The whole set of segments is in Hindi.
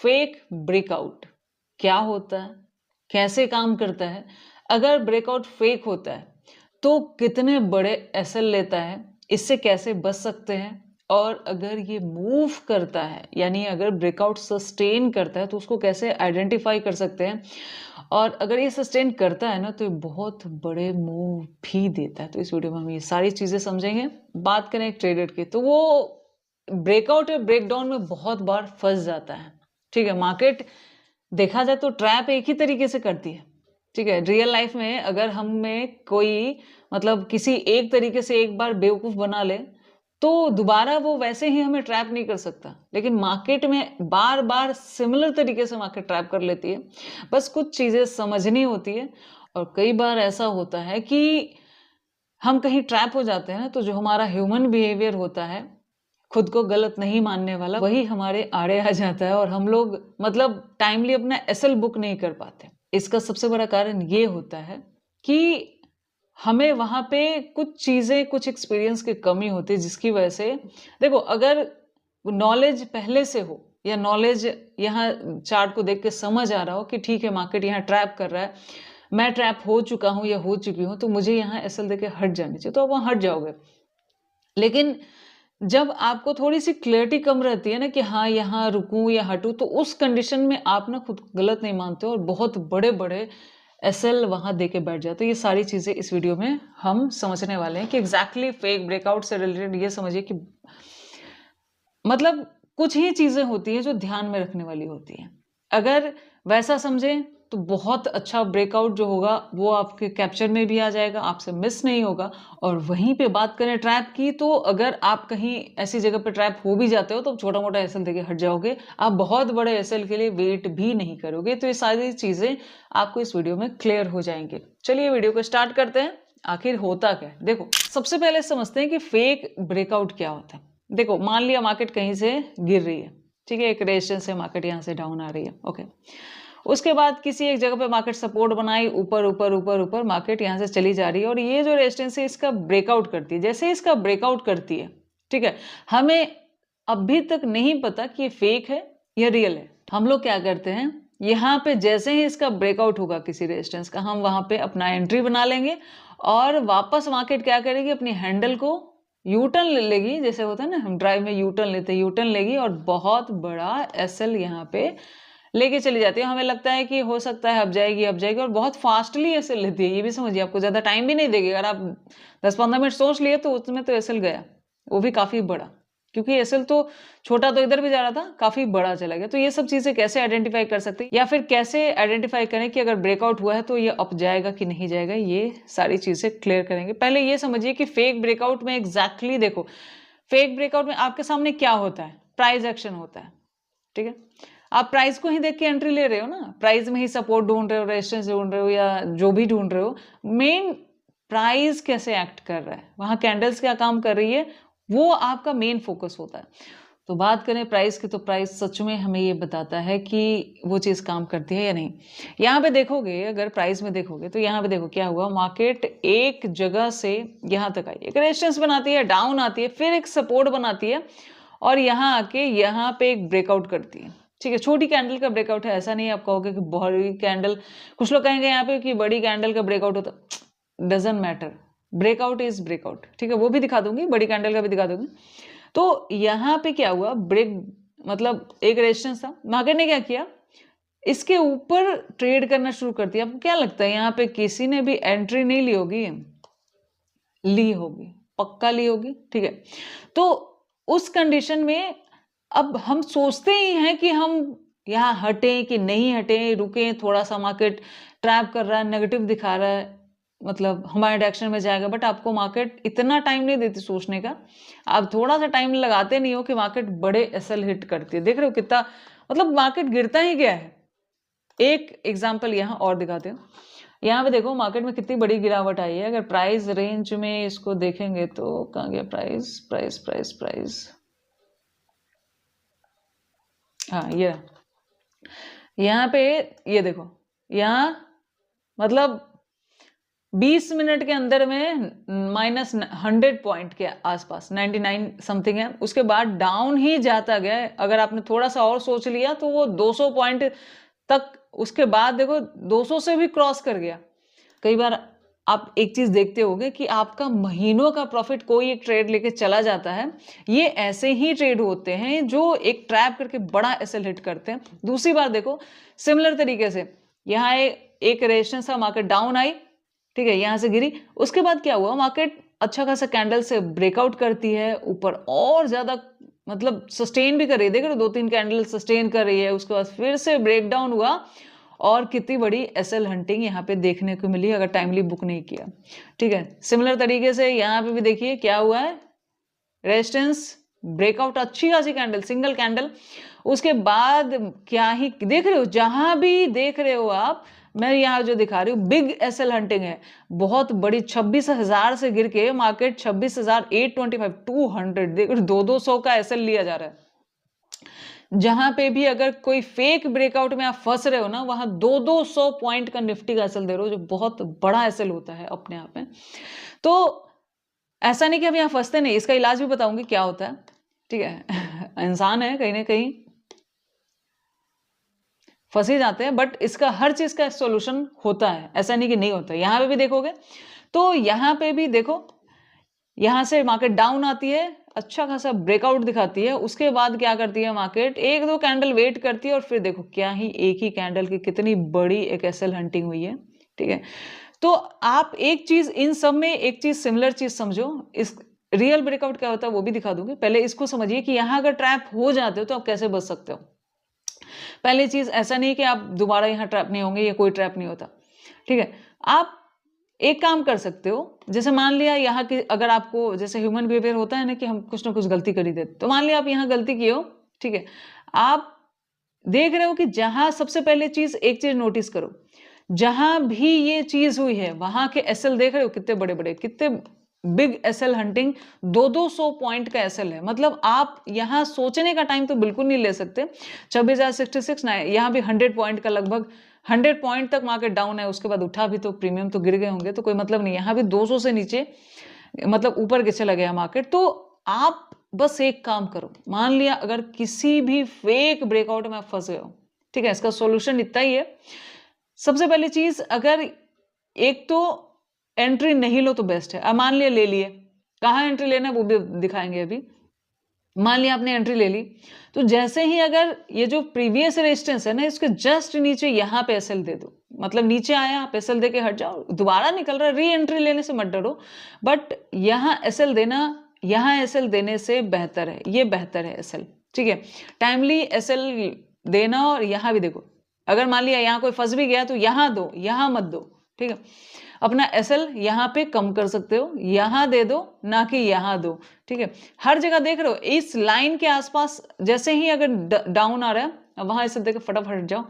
फेक ब्रेकआउट क्या होता है, कैसे काम करता है, अगर ब्रेकआउट फेक होता है तो कितने बड़े एसएल लेता है, इससे कैसे बच सकते हैं, और अगर ये मूव करता है यानी अगर ब्रेकआउट सस्टेन करता है तो उसको कैसे आइडेंटिफाई कर सकते हैं, और अगर ये सस्टेन करता है ना तो ये बहुत बड़े मूव भी देता है। तो इस वीडियो में हम ये सारी चीजें समझेंगे। बात करें एक ट्रेडर की तो वो ब्रेकआउट या ब्रेकडाउन में बहुत बार फंस जाता है। ठीक है, मार्केट देखा जाए तो ट्रैप एक ही तरीके से करती है। ठीक है, रियल लाइफ में अगर हमें कोई मतलब किसी एक तरीके से एक बार बेवकूफ बना ले तो दोबारा वो वैसे ही हमें ट्रैप नहीं कर सकता, लेकिन मार्केट में बार बार सिमिलर तरीके से मार्केट ट्रैप कर लेती है। बस कुछ चीजें समझनी होती है। और कई बार ऐसा होता है कि हम कहीं ट्रैप हो जाते हैं ना, तो जो हमारा ह्यूमन बिहेवियर होता है, खुद को गलत नहीं मानने वाला, वही हमारे आड़े आ जाता है और हम लोग मतलब टाइमली अपना एसएल बुक नहीं कर पाते। इसका सबसे बड़ा कारण ये होता है कि हमें वहां पे कुछ चीजें, कुछ एक्सपीरियंस की कमी होती है, जिसकी वजह से देखो, अगर नॉलेज पहले से हो या नॉलेज यहाँ चार्ट को देख के समझ आ रहा हो कि ठीक है मार्केट यहाँ ट्रैप कर रहा है, मैं ट्रैप हो चुका हूं या हो चुकी हूं, तो मुझे यहाँ एसएल देके हट जानी चाहिए, तो आप वहां हट जाओगे। लेकिन जब आपको थोड़ी सी क्लैरिटी कम रहती है ना कि हाँ यहाँ रुकूं या हटूं, तो उस कंडीशन में आप ना खुद को गलत नहीं मानते हो और बहुत बड़े बड़े एसएल वहां दे के बैठ जाते हो। ये सारी चीजें इस वीडियो में हम समझने वाले हैं कि एग्जैक्टली फेक ब्रेकआउट से रिलेटेड ये समझिए कि मतलब कुछ ही चीजें होती हैं जो ध्यान में रखने वाली होती हैं। अगर वैसा समझें तो बहुत अच्छा ब्रेकआउट जो होगा वो आपके कैप्चर में भी आ जाएगा, आपसे मिस नहीं होगा। और वहीं पे बात करें ट्रैप की, तो अगर आप कहीं ऐसी जगह पे ट्रैप हो भी जाते हो तो छोटा मोटा एसएल देके हट जाओगे, आप बहुत बड़े एसएल के लिए वेट भी नहीं करोगे। तो ये सारी चीजें आपको इस वीडियो में क्लियर हो जाएंगे। चलिए वीडियो को स्टार्ट करते हैं। आखिर होता क्या है, देखो सबसे पहले समझते हैं कि फेक ब्रेकआउट क्या होता है। देखो मान लिया मार्केट कहीं से गिर रही है, ठीक है, एक रेजिस्टेंस से मार्केट यहाँ से डाउन आ रही है, ओके। उसके बाद किसी एक जगह पे मार्केट सपोर्ट बनाई, ऊपर ऊपर ऊपर ऊपर मार्केट यहाँ से चली जा रही है, और ये जो रेजिस्टेंस है इसका ब्रेकआउट करती है। जैसे इसका ब्रेकआउट करती है, ठीक है, हमें अभी तक नहीं पता कि ये फेक है या रियल है। हम लोग क्या करते हैं, यहाँ पे जैसे ही इसका ब्रेकआउट होगा किसी रेजिस्टेंस का, हम वहां पे अपना एंट्री बना लेंगे और वापस मार्केट क्या करेगी, अपनी हैंडल को यू टर्न ले लेगी। जैसे होता है ना हम ड्राइव में यू टर्न लेते हैं, यू टर्न लेगी और बहुत बड़ा एसएल यहाँ पे लेके चली जाती है। हमें लगता है कि हो सकता है अब जाएगी अब जाएगी, और बहुत फास्टली एसएल लेती है। ये भी समझिए, आपको ज्यादा टाइम भी नहीं देगी। अगर आप 10-15 मिनट सोच लिए तो उसमें तो एसएल गया, वो भी काफी बड़ा, क्योंकि एसएल तो छोटा तो इधर भी जा रहा था, काफी बड़ा चला गया। तो ये सब चीजें कैसे आइडेंटिफाई कर सकते हैं, या फिर कैसे आइडेंटिफाई करें कि अगर ब्रेकआउट हुआ है तो ये अप जाएगा कि नहीं जाएगा, ये सारी चीजें क्लियर करेंगे। पहले ये समझिए कि फेक ब्रेकआउट में एग्जैक्टली देखो, फेक ब्रेकआउट में आपके सामने क्या होता है, प्राइस एक्शन होता है। ठीक है, आप प्राइस को ही देख के एंट्री ले रहे हो ना, प्राइस में ही सपोर्ट ढूंढ रहे हो, रेजिस्टेंस ढूंढ रहे हो, या जो भी ढूंढ रहे हो। मेन प्राइस कैसे एक्ट कर रहा है, वहां कैंडल्स क्या काम कर रही है, वो आपका मेन फोकस होता है। तो बात करें प्राइस की, तो प्राइस सच में हमें ये बताता है कि वो चीज काम करती है या नहीं। यहाँ पे देखोगे, अगर प्राइस में देखोगे तो यहाँ पे देखो क्या हुआ, मार्केट एक जगह से यहाँ तक आई, एक रेजिस्टेंस बनाती है, डाउन आती है, फिर एक सपोर्ट बनाती है, और यहाँ आके यहाँ पे एक ब्रेकआउट करती है। ठीक है, छोटी कैंडल का ब्रेकआउट है, ऐसा नहीं आप कहोगे कि बड़ी कैंडल, कुछ लोग कहेंगे यहाँ पे कि बड़ी कैंडल का ब्रेकआउट होता, doesn't matter, breakout is breakout. ठीक है, वो भी दिखा दूंगी, बड़ी कैंडल का भी दिखा दूंगी। तो यहाँ पे क्या हुआ, ब्रेक मतलब एक रेजिस्टेंस था, मार्केट ने क्या किया, इसके ऊपर ट्रेड करना शुरू कर दिया। आपको क्या लगता है यहाँ पे किसी ने भी एंट्री नहीं ली होगी, ली होगी, पक्का ली होगी। ठीक है, तो उस कंडीशन में अब हम सोचते ही हैं कि हम यहाँ हटें कि नहीं हटें, रुकें, थोड़ा सा मार्केट ट्रैप कर रहा है, नेगेटिव दिखा रहा है, मतलब हमारे डायरेक्शन में जाएगा। बट आपको मार्केट इतना टाइम नहीं देती सोचने का, आप थोड़ा सा टाइम लगाते नहीं हो कि मार्केट बड़े एसएल हिट करती है। देख रहे हो कितना, मतलब मार्केट गिरता ही गया है। एक एग्जाम्पल यहाँ और दिखाते हैं, यहाँ पे देखो मार्केट में कितनी बड़ी गिरावट आई है। अगर प्राइस रेंज में इसको देखेंगे तो कहाँ गया प्राइस, प्राइस प्राइस प्राइस, हाँ ये यहाँ पे, ये देखो यहाँ मतलब 20 मिनट के अंदर में माइनस 100 पॉइंट के आसपास 99 समथिंग है, उसके बाद डाउन ही जाता गया। अगर आपने थोड़ा सा और सोच लिया तो वो 200 पॉइंट तक, उसके बाद देखो 200 से भी क्रॉस कर गया। कई बार आप एक चीज देखते होंगे कि आपका महीनों का प्रॉफिट कोई एक ट्रेड लेके चला जाता है, ये ऐसे ही ट्रेड होते हैं जो एक ट्रैप करके बड़ा एसएल हिट करते हैं। दूसरी बार देखो सिमिलर तरीके से यहाँ एक रेजिस्टेंस था, मार्केट डाउन आई, ठीक है, यहां से गिरी, उसके बाद क्या हुआ, मार्केट अच्छा खासा कैंडल से ब्रेकआउट करती है ऊपर और ज्यादा, मतलब सस्टेन भी कर रही है, देख रहे हो 2-3 कैंडल सस्टेन कर रही है, उसके बाद फिर से ब्रेकडाउन हुआ और कितनी बड़ी एसएल हंटिंग यहाँ पे देखने को मिली अगर टाइमली बुक नहीं किया। ठीक है, सिमिलर तरीके से यहाँ पे भी देखिए क्या हुआ है, रेजिस्टेंस ब्रेकआउट, अच्छी खासी कैंडल, सिंगल कैंडल, उसके बाद क्या ही देख रहे हो, जहां भी देख रहे हो आप, मैं यहाँ जो दिखा रही हूँ बिग एसएल हंटिंग है, बहुत बड़ी। 26,000 से गिर के मार्केट 26,825 200 देख 200 का एसएल लिया जा रहा है। जहां पे भी अगर कोई फेक ब्रेकआउट में आप फंस रहे हो ना, वहां 200 पॉइंट का निफ्टी का एसएल दे रहे हो, जो बहुत बड़ा एसएल होता है अपने आप में। तो ऐसा नहीं कि हम यहाँ फंसते नहीं, इसका इलाज भी बताऊंगी क्या होता है। ठीक है इंसान है, कहीं ना कहीं फंस ही जाते हैं, बट इसका हर चीज का सॉल्यूशन होता है, ऐसा नहीं कि नहीं होता। यहां पे भी देखोगे तो यहां पे भी देखो, यहां से मार्केट डाउन आती है, अच्छा खासा ब्रेकआउट दिखाती है, उसके बाद क्या करती है मार्केट, 1-2 कैंडल वेट करती है और फिर देखो क्या ही एक ही कैंडल की कितनी बड़ी एक एसएल हंटिंग हुई है। ठीक है, तो आप एक चीज इन सब में एक चीज सिमिलर चीज समझो, इस रियल ब्रेकआउट क्या होता है वो भी दिखा दूंगी, पहले इसको समझिए कि यहां अगर ट्रैप हो जाते हो तो आप कैसे बच सकते हो। पहली चीज, ऐसा नहीं कि आप दोबारा यहां ट्रैप नहीं होंगे, ये कोई ट्रैप नहीं होता। ठीक है, आप एक काम कर सकते हो, जैसे मान लिया यहाँ की, अगर आपको जैसे ह्यूमन बिहेवियर होता है ना कि हम कुछ ना कुछ गलती कर ही देते, तो मान लिया आप यहाँ गलती की हो, ठीक है, आप देख रहे हो कि जहां सबसे पहले चीज, एक चीज नोटिस करो, जहां भी ये चीज हुई है वहां के एसएल देख रहे हो कितने बड़े बड़े, कितने बिग एसएल हंटिंग, 200 पॉइंट का एसएल है। मतलब आप यहां सोचने का टाइम तो बिल्कुल नहीं ले सकते। 26,066 यहां भी 100 पॉइंट का लगभग 100 पॉइंट तक मार्केट डाउन है, उसके बाद उठा भी तो प्रीमियम तो गिर गए होंगे, तो कोई मतलब नहीं। यहाँ भी 200 से नीचे मतलब ऊपर के चला गया मार्केट। तो आप बस एक काम करो, मान लिया अगर किसी भी फेक ब्रेकआउट में आप फंस गए हो, ठीक है, इसका सॉल्यूशन इतना ही है। सबसे पहली चीज, अगर एक तो एंट्री नहीं लो तो बेस्ट है। अब मान लिया ले लिए, कहाँ एंट्री लेना है वो भी दिखाएंगे अभी। मान लिया आपने एंट्री ले ली, तो जैसे ही अगर ये जो प्रीवियस रेजिस्टेंस है ना, इसके जस्ट नीचे यहाँ पे एसएल दे दो, मतलब नीचे आया आप एसएल दे के हट जाओ, दोबारा निकल रहा है, री एंट्री लेने से मत डरो, बट यहाँ एसएल देना, यहाँ एसएल देने से बेहतर है, ये बेहतर है एसएल। ठीक है, टाइमली एसएल देना। और यहाँ भी देखो, अगर मान लिया यहाँ कोई फंस भी गया तो यहाँ दो, यहाँ मत दो। ठीक है, अपना एसएल यहाँ पे कम कर सकते हो, यहाँ दे दो ना कि यहाँ दो। ठीक है, हर जगह देख रहे हो इस लाइन के आसपास, जैसे ही अगर डाउन आ रहा है वहां एसएल देकर फटाफट हट जाओ,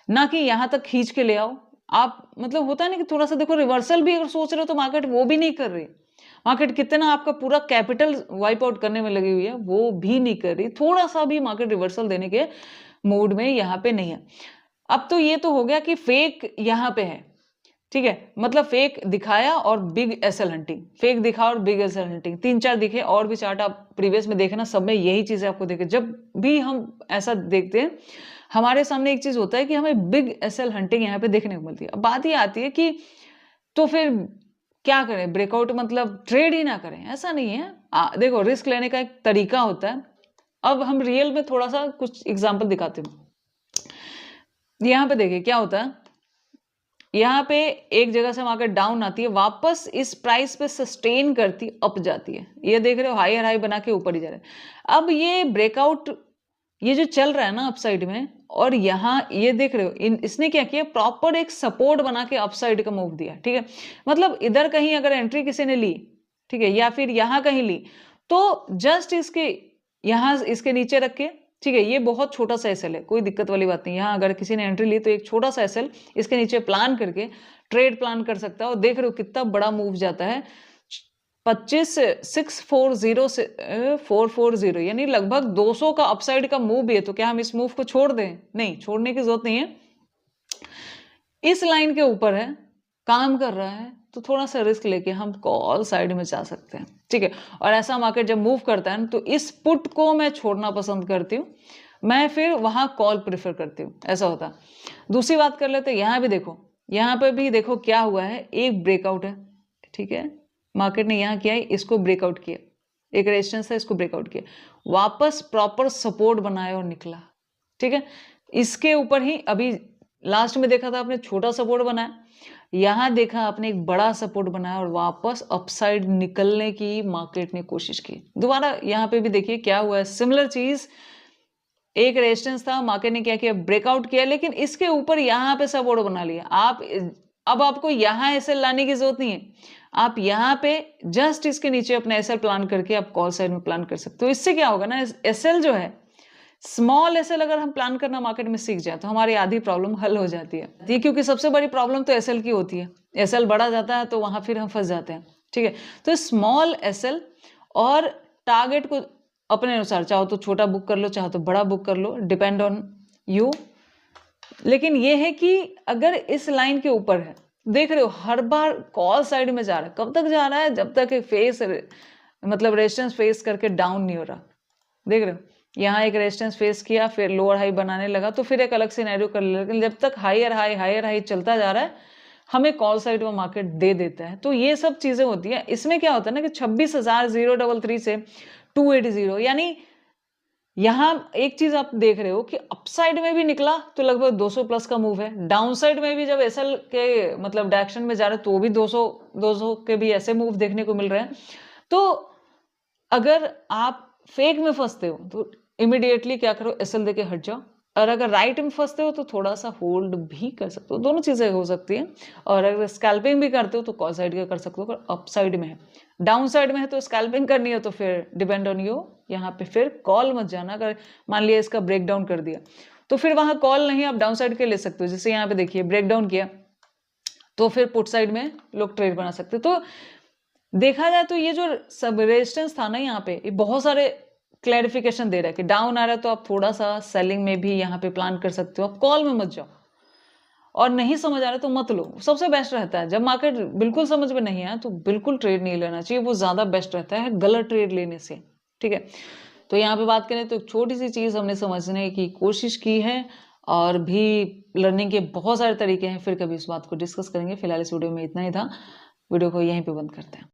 ना कि यहाँ तक खींच के ले आओ आप। मतलब होता है ना कि थोड़ा सा देखो, रिवर्सल भी अगर सोच रहे हो तो मार्केट वो भी नहीं कर रही। मार्केट कितना आपका पूरा कैपिटल वाइप आउट करने में लगी हुई है, वो भी नहीं कर रही, थोड़ा सा भी मार्केट रिवर्सल देने के मूड में यहाँ पे नहीं है। अब तो ये तो हो गया कि फेक यहाँ पे है, ठीक है, मतलब फेक दिखाया और बिग एसएल हंटिंग, फेक दिखा और बिग एसएल हंटिंग, 3-4 दिखे। और भी चार्ट आप प्रीवियस में देखना, सब में यही चीजें आपको देखे। जब भी हम ऐसा देखते हैं, हमारे सामने एक चीज होता है कि हमें बिग एसएल हंटिंग यहाँ पे देखने को मिलती है। अब बात ये आती है कि तो फिर क्या करें, ब्रेकआउट मतलब ट्रेड ही ना करें, ऐसा नहीं है। देखो, रिस्क लेने का एक तरीका होता है। अब हम रियल में थोड़ा सा कुछ एग्जाम्पल दिखाते हैं। यहाँ पे देखिए क्या होता है, यहाँ पे एक जगह से मार्केट डाउन आती है, वापस इस प्राइस पे सस्टेन करती, अप जाती है। ये देख रहे हो हायर हाई बना के ऊपर ही जा रहा है। अब ये ब्रेकआउट, ये जो चल रहा है ना अपसाइड में, और यहाँ ये देख रहे हो इसने क्या किया, प्रॉपर एक सपोर्ट बना के अपसाइड का मूव दिया। ठीक है, मतलब इधर कहीं अगर एंट्री किसी ने ली, ठीक है, या फिर यहाँ कहीं ली, तो जस्ट इसके यहाँ इसके नीचे रख के, ठीक है, ये बहुत छोटा सा एसएल है, कोई दिक्कत वाली बात नहीं। यहाँ अगर किसी ने एंट्री ली तो एक छोटा सा एसएल इसके नीचे प्लान करके ट्रेड प्लान कर सकता है। और देख रहे हो कितना बड़ा मूव जाता है, 25,640 से 440, यानी लगभग 200 का अपसाइड का मूव भी है। तो क्या हम इस मूव को छोड़ दें? नहीं, छोड़ने की जरूरत नहीं है। इस लाइन के ऊपर है, काम कर रहा है, तो थोड़ा सा रिस्क लेके हम कॉल साइड में जा सकते हैं, ठीक है। और ऐसा मार्केट जब मूव करता है ना, तो इस पुट को मैं छोड़ना पसंद करती हूँ, मैं फिर वहां कॉल प्रेफर करती हूँ, ऐसा होता है। दूसरी बात कर लेते हैं, यहाँ भी देखो, यहाँ पे भी देखो क्या हुआ है, एक ब्रेकआउट है, ठीक है। मार्केट ने यहाँ किया है, इसको ब्रेकआउट किया, एक रेजिस्टेंस है, इसको ब्रेकआउट किया, वापस प्रॉपर सपोर्ट बनाया और निकला, ठीक है। इसके ऊपर ही अभी लास्ट में देखा था आपने छोटा सपोर्ट बनाया, यहां देखा आपने एक बड़ा सपोर्ट बनाया और वापस अपसाइड निकलने की मार्केट ने कोशिश की। दोबारा यहाँ पे भी देखिए क्या हुआ है, सिमिलर चीज, एक रेजिस्टेंस था, मार्केट ने क्या किया, ब्रेकआउट किया, लेकिन इसके ऊपर यहाँ पे सपोर्ट बना लिया। अब आपको यहाँ एसएल लाने की जरूरत नहीं है, आप यहाँ पे जस्ट इसके नीचे अपना एसएल प्लान करके आप कॉल साइड में प्लान कर सकते हो। इससे क्या होगा ना, एसएल जो है, स्मॉल एसएल अगर हम प्लान करना मार्केट में सीख जाए तो हमारी आधी प्रॉब्लम हल हो जाती है, क्योंकि सबसे बड़ी प्रॉब्लम तो एसएल की होती है, एसएल बढ़ा जाता है तो वहां फिर हम फंस जाते हैं, ठीक है। तो स्मॉल एसएल और टारगेट को अपने अनुसार, चाहो तो छोटा बुक कर लो, चाहो तो बड़ा बुक कर लो, डिपेंड ऑन यू। लेकिन ये है कि अगर इस लाइन के ऊपर है, देख रहे हो हर बार कॉल साइड में जा रहा है, कब तक जा रहा है, जब तक फेस मतलब रेजिस्टेंस फेस करके डाउन नहीं हो रहा, देख रहे हो। यहाँ एक रेजिस्टेंस फेस किया, फिर लोअर हाई बनाने लगा, तो फिर एक अलग सिनेरियो कर लिया, लेकिन जब तक हायर हाई चलता जा रहा है, हमें कॉल साइड में मार्केट दे देता है। तो ये सब चीजें होती है। इसमें क्या होता है ना कि 26,033 से 280, यानी यहां एक चीज आप देख रहे हो कि अपसाइड में भी निकला तो लगभग 200 प्लस का मूव है, डाउन साइड में भी जब एसएल के मतलब डायरेक्शन में जा रहे तो भी 200 के भी ऐसे मूव देखने को मिल रहे हैं। तो अगर आप फेक में फंसते हो तो इमीडिएटली क्या करो, एसएल देके हट जाओ, और अगर राइट में फंसते हो तो थोड़ा सा होल्ड भी कर सकते हो, दोनों चीजें हो सकती हैं। और अगर स्कैल्पिंग भी करते हो तो कॉल साइड का कर सकते हो, अगर अप साइड में है, डाउन साइड में है तो स्कैल्पिंग करनी है तो फिर डिपेंड ऑन यू, यहाँ पे फिर कॉल मत जाना। अगर मान लिया इसका ब्रेक डाउन कर दिया तो फिर वहां कॉल नहीं, आप डाउन साइड के ले सकते हो, जैसे यहाँ पे देखिए ब्रेक डाउन किया तो फिर पुट साइड में लोग ट्रेड बना सकते। तो देखा जाए तो ये जो सब रेजिस्टेंस था ना, यहाँ पे ये बहुत सारे क्लैरिफिकेशन दे रहा है कि डाउन आ रहा है तो आप थोड़ा सा सेलिंग में भी यहाँ पे प्लान कर सकते हो, आप कॉल में मत जाओ, और नहीं समझ आ रहा तो मत लो, सबसे बेस्ट रहता है। जब मार्केट बिल्कुल समझ में नहीं आया तो बिल्कुल ट्रेड नहीं लेना चाहिए, वो ज्यादा बेस्ट रहता है गलत ट्रेड लेने से, ठीक है। तो यहाँ पे बात करें तो छोटी सी चीज हमने समझने की कोशिश की है, और भी लर्निंग के बहुत सारे तरीके हैं, फिर कभी इस बात को डिस्कस करेंगे। फिलहाल इस वीडियो में इतना ही था, वीडियो को यहीं पे बंद करते हैं।